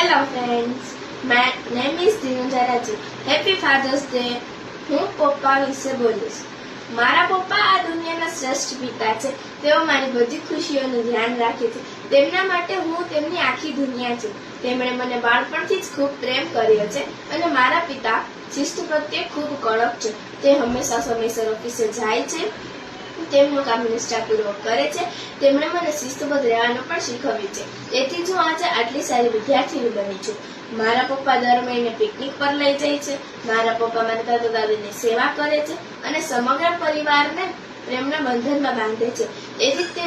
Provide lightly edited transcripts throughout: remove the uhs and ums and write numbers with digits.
Hello friends, my name is Dinuja Raji. Happy Father's Day. હું પપ્પા વિશે બોલીશ. મારા પપ્પા આ દુનિયાના શ્રેષ્ઠ પિતા છે. તેઓ મારી બધી ખુશીઓનું ધ્યાન રાખે છે. તેમના માટે હું તેમની આખી દુનિયા છું. તેમણે મને બાળપણથી જ ખૂબ પ્રેમ કર્યો છે અને મારા પિતા શિસ્ત પ્રત્યે ખૂબ કડક છે. તે હંમેશા સમયસર ઓફિસે જાય છે, તેમનું કામ નિષ્ઠાપૂર્વક કરે છે. તેમણે મને શિસ્તબદ્ધ રહેવાનું પણ શીખવ્યું છે. તેથી જ હું આજે આટલી સારી વિદ્યાર્થીની બની છું. મારા પપ્પા દર મહિને પિકનિક પર લઈ જાય છે. મારા પપ્પા મારા દાદા દાદીની સેવા કરે છે અને સમગ્ર પરિવારને પ્રેમના બંધનમાં બાંધે છે. તેથી તે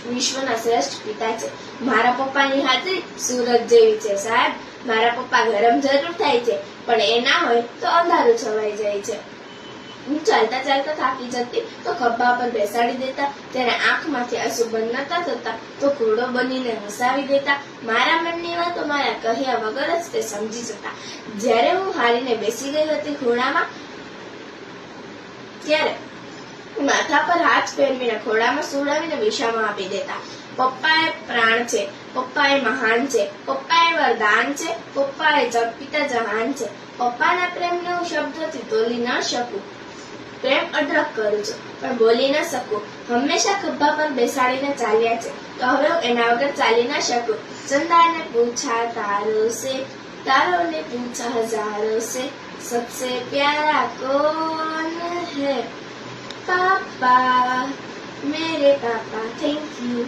વિશ્વના શ્રેષ્ઠ પિતા છે. મારા પપ્પાની હાજરી સૂરજ જેવી છે સાહેબ. મારા પપ્પા ગરમ જરૂર થાય છે, પણ એ ના હોય તો અંધારું છવાઈ જાય છે. હું ચાલતા ચાલતા થાકી જતી તો ખભા પર બેસાડી દેતા, ત્યારે આંખમાંથી આંસુ બંધ નતા થતા તો ઘોડો બનીને હસાવી દેતા. મારા મનની વાતો મારા કહ્યા વગર જ તે સમજી જતા. જ્યારે હું હારીને બેસી ગઈ હતી ઘોડામાં, ત્યારે માથા પર હાથ ફેરવીને ખોડામાં સુવડાવીને વિશ્રામ આપી દેતા. પપ્પા એ પ્રાણ છે, પપ્પા એ મહાન છે, પપ્પા એ વરદાન છે, પપ્પા એ જગપિતા જહાન છે. પપ્પાના પ્રેમને હું શબ્દોથી તોલી ન શકું. પ્રેમ અઢળક કરું છું પણ બોલી ન શકું. હંમેશા ખભા પર બેસાડીને ચાલ્યા છે, તો હવે હું એના વગર ચાલી ન શકું. ચંદાને પૂછા તારો સે, તારો ને પૂછા હજારો સે, સબસે પ્યારા कौन है? पापा, मेरे पापा, थैंक यू.